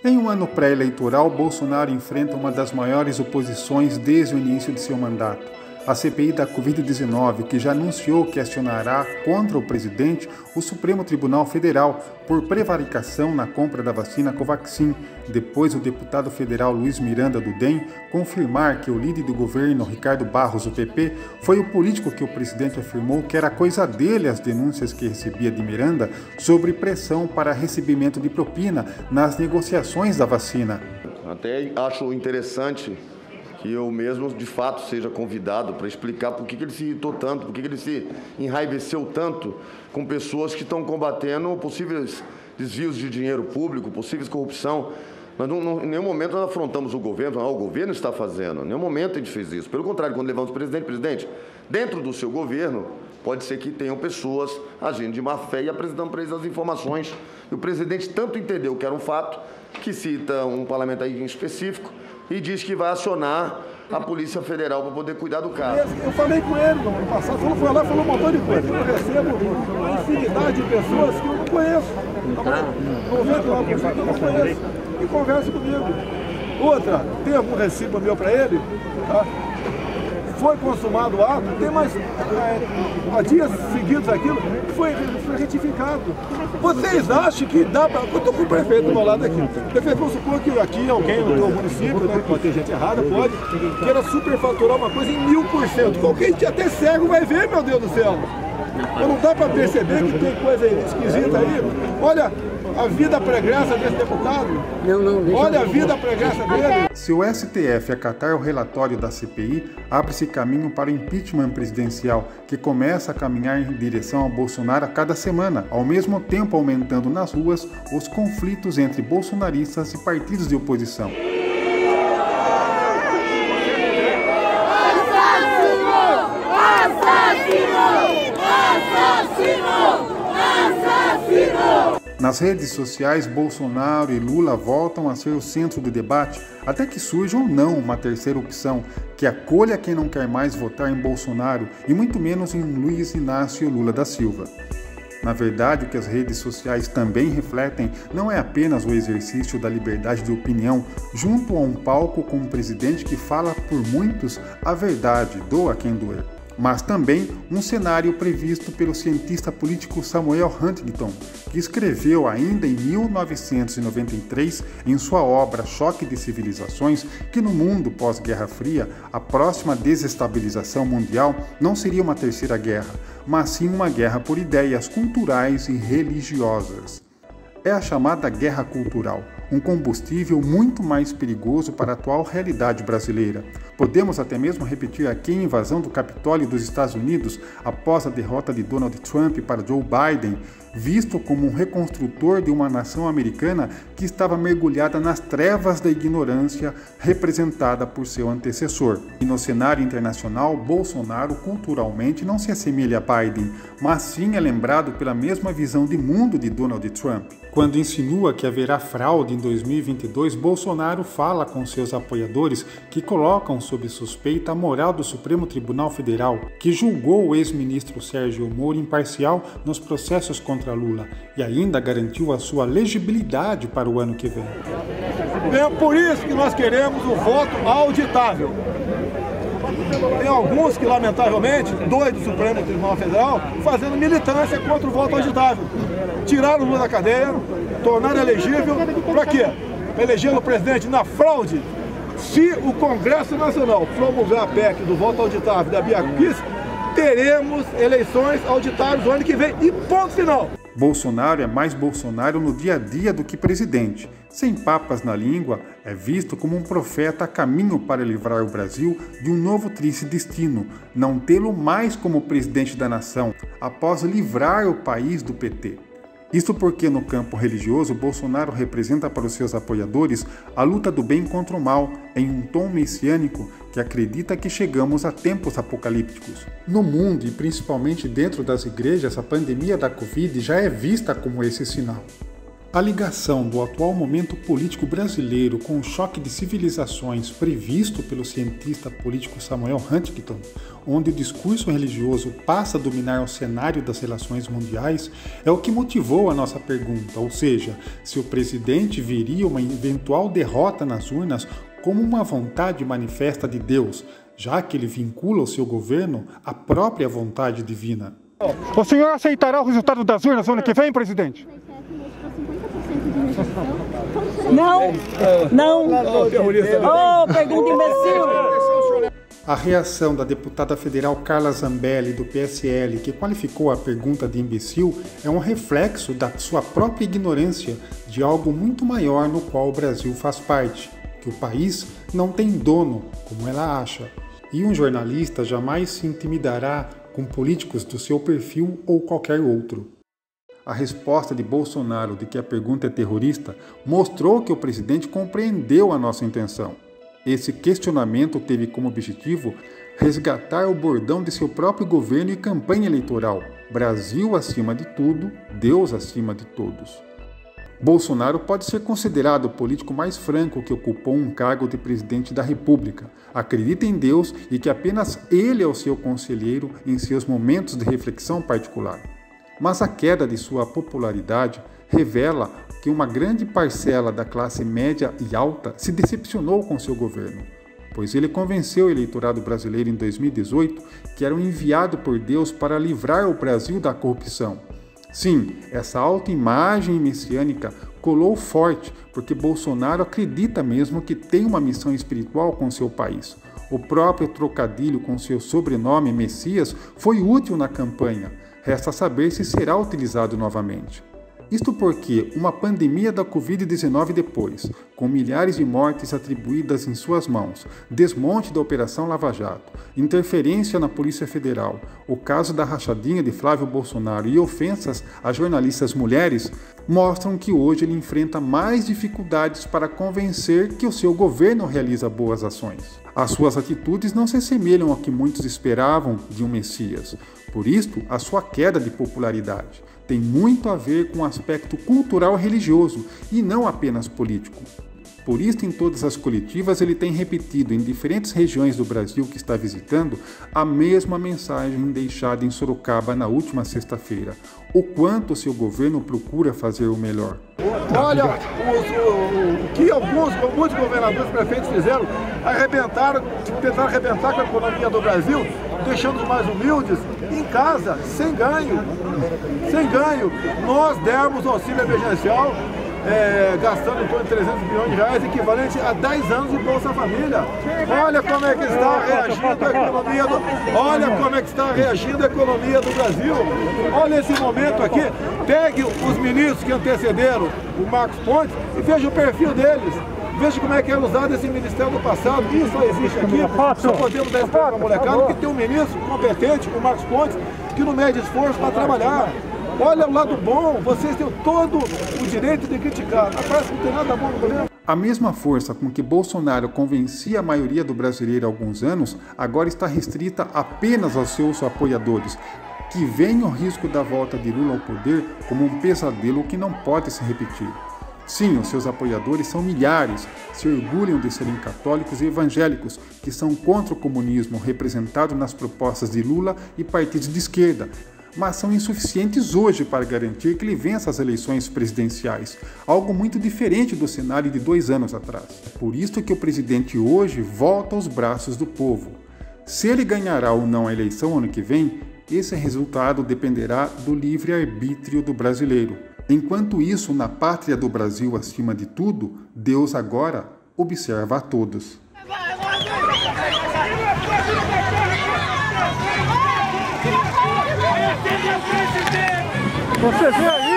Em um ano pré-eleitoral, Bolsonaro enfrenta uma das maiores oposições desde o início de seu mandato. A CPI da Covid-19, que já anunciou que acionará contra o presidente o Supremo Tribunal Federal por prevaricação na compra da vacina Covaxin, depois o deputado federal Luiz Miranda do DEM confirmar que o líder do governo, Ricardo Barros, do PP, foi o político que o presidente afirmou que era coisa dele as denúncias que recebia de Miranda sobre pressão para recebimento de propina nas negociações da vacina. Até acho interessante que eu mesmo, de fato, seja convidado para explicar por que ele se irritou tanto, por que ele se enraiveceu tanto com pessoas que estão combatendo possíveis desvios de dinheiro público, possíveis corrupção. Nós em nenhum momento nós afrontamos o governo, o governo está fazendo, em nenhum momento a gente fez isso. Pelo contrário, quando levamos o presidente, dentro do seu governo, pode ser que tenham pessoas agindo de má fé e apresentando para eles as informações. E o presidente tanto entendeu que era um fato, que cita um parlamentar em específico, e diz que vai acionar a Polícia Federal para poder cuidar do caso. Eu falei com ele no ano passado, ele foi lá e falou um montão de coisa. Eu recebo uma infinidade de pessoas que eu não conheço. 99% eu não conheço. E conversa comigo. Outra, tem algum recibo meu para ele? Tá? Foi consumado o ato, tem mais há dias seguidos aquilo, foi retificado. Vocês acham que dá para... Eu estou com o prefeito do meu lado aqui. O prefeito, vamos supor que aqui alguém no teu município, né, pode ter gente errada, pode, queira superfaturar uma coisa em 1000%. Qualquer gente até cego vai ver, meu Deus do céu. Mas não dá para perceber que tem coisa esquisita aí. Olha a vida pregressa desse deputado. Olha a vida pregressa dele. Se o STF acatar o relatório da CPI, abre-se caminho para o impeachment presidencial, que começa a caminhar em direção a Bolsonaro a cada semana, ao mesmo tempo aumentando nas ruas os conflitos entre bolsonaristas e partidos de oposição. Nas redes sociais, Bolsonaro e Lula voltam a ser o centro do debate, até que surja ou não uma terceira opção, que acolha quem não quer mais votar em Bolsonaro e muito menos em Luiz Inácio Lula da Silva. Na verdade, o que as redes sociais também refletem não é apenas o exercício da liberdade de opinião junto a um palco com um presidente que fala por muitos a verdade, doa quem doer, mas também um cenário previsto pelo cientista político Samuel Huntington, que escreveu ainda em 1993 em sua obra Choque de Civilizações que no mundo pós-Guerra Fria a próxima desestabilização mundial não seria uma terceira guerra, mas sim uma guerra por ideias culturais e religiosas. É a chamada guerra cultural, um combustível muito mais perigoso para a atual realidade brasileira. Podemos até mesmo repetir aqui a invasão do Capitólio dos Estados Unidos após a derrota de Donald Trump para Joe Biden, visto como um reconstrutor de uma nação americana que estava mergulhada nas trevas da ignorância representada por seu antecessor. E no cenário internacional, Bolsonaro culturalmente não se assemelha a Biden, mas sim é lembrado pela mesma visão de mundo de Donald Trump. Quando insinua que haverá fraude em 2022, Bolsonaro fala com seus apoiadores que colocam sob suspeita a moral do Supremo Tribunal Federal, que julgou o ex-ministro Sérgio Moro imparcial nos processos contra Lula e ainda garantiu a sua legibilidade para o ano que vem. É por isso que nós queremos o voto auditável. Tem alguns que, lamentavelmente, dois do Supremo Tribunal Federal, fazendo militância contra o voto auditável. Tiraram o Lula da cadeia, tornaram elegível, para quê? Para eleger o presidente na fraude. Se o Congresso Nacional promulgar a PEC do voto auditável da Bia Kicis, teremos eleições auditáveis no ano que vem e ponto final. Bolsonaro é mais Bolsonaro no dia a dia do que presidente. Sem papas na língua, é visto como um profeta a caminho para livrar o Brasil de um novo triste destino, não tê-lo mais como presidente da nação, após livrar o país do PT. Isso porque no campo religioso, Bolsonaro representa para os seus apoiadores a luta do bem contra o mal, em um tom messiânico que acredita que chegamos a tempos apocalípticos. No mundo e principalmente dentro das igrejas, a pandemia da Covid já é vista como esse sinal. A ligação do atual momento político brasileiro com o choque de civilizações previsto pelo cientista político Samuel Huntington, onde o discurso religioso passa a dominar o cenário das relações mundiais, é o que motivou a nossa pergunta, ou seja, se o presidente viria uma eventual derrota nas urnas como uma vontade manifesta de Deus, já que ele vincula o seu governo à própria vontade divina. O senhor aceitará o resultado das urnas no ano que vem, presidente? Não, não. Oh, pergunta imbecil. A reação da deputada federal Carla Zambelli, do PSL, que qualificou a pergunta de imbecil, é um reflexo da sua própria ignorância de algo muito maior no qual o Brasil faz parte, que o país não tem dono, como ela acha. E um jornalista jamais se intimidará com políticos do seu perfil ou qualquer outro. A resposta de Bolsonaro de que a pergunta é terrorista mostrou que o presidente compreendeu a nossa intenção. Esse questionamento teve como objetivo resgatar o bordão de seu próprio governo e campanha eleitoral: Brasil acima de tudo, Deus acima de todos. Bolsonaro pode ser considerado o político mais franco que ocupou um cargo de presidente da República. Acredita em Deus e que apenas ele é o seu conselheiro em seus momentos de reflexão particular. Mas a queda de sua popularidade revela que uma grande parcela da classe média e alta se decepcionou com seu governo, pois ele convenceu o eleitorado brasileiro em 2018 que era um enviado por Deus para livrar o Brasil da corrupção. Sim, essa autoimagem messiânica colou forte, porque Bolsonaro acredita mesmo que tem uma missão espiritual com seu país. O próprio trocadilho com seu sobrenome Messias foi útil na campanha. Resta saber se será utilizado novamente. Isto porque uma pandemia da Covid-19 depois, com milhares de mortes atribuídas em suas mãos, desmonte da Operação Lava Jato, interferência na Polícia Federal, o caso da rachadinha de Flávio Bolsonaro e ofensas a jornalistas mulheres, mostram que hoje ele enfrenta mais dificuldades para convencer que o seu governo realiza boas ações. As suas atitudes não se assemelham ao que muitos esperavam de um Messias. Por isto, a sua queda de popularidade tem muito a ver com o aspecto cultural e religioso, e não apenas político. Por isso, em todas as coletivas, ele tem repetido em diferentes regiões do Brasil que está visitando a mesma mensagem deixada em Sorocaba na última sexta-feira: o quanto seu governo procura fazer o melhor. Olha, o que muitos governadores e prefeitos fizeram, tentaram arrebentar com a economia do Brasil, deixando os mais humildes em casa, sem ganho. Nós demos auxílio emergencial, gastando em torno de 300 bilhões de reais, equivalente a 10 anos de Bolsa Família. Olha como é que está reagindo a economia do Brasil. Olha esse momento aqui. Pegue os ministros que antecederam o Marcos Pontes e veja o perfil deles. Veja como é que era usado esse ministério no passado. Isso só existe aqui. Só podemos dar para a molecada que tem um ministro competente, o Marcos Pontes, que não mede esforço para trabalhar. Olha o lado bom, vocês têm todo o direito de criticar. Parece que não tem nada bom no governo. A mesma força com que Bolsonaro convencia a maioria do brasileiro há alguns anos, agora está restrita apenas aos seus apoiadores, que veem o risco da volta de Lula ao poder como um pesadelo que não pode se repetir. Sim, os seus apoiadores são milhares, se orgulham de serem católicos e evangélicos, que são contra o comunismo representado nas propostas de Lula e partidos de esquerda, mas são insuficientes hoje para garantir que ele vença as eleições presidenciais, algo muito diferente do cenário de 2 anos atrás. É por isso que o presidente hoje volta aos braços do povo. Se ele ganhará ou não a eleição ano que vem, esse resultado dependerá do livre-arbítrio do brasileiro. Enquanto isso, na pátria do Brasil acima de tudo, Deus agora observa a todos. Você vê aí?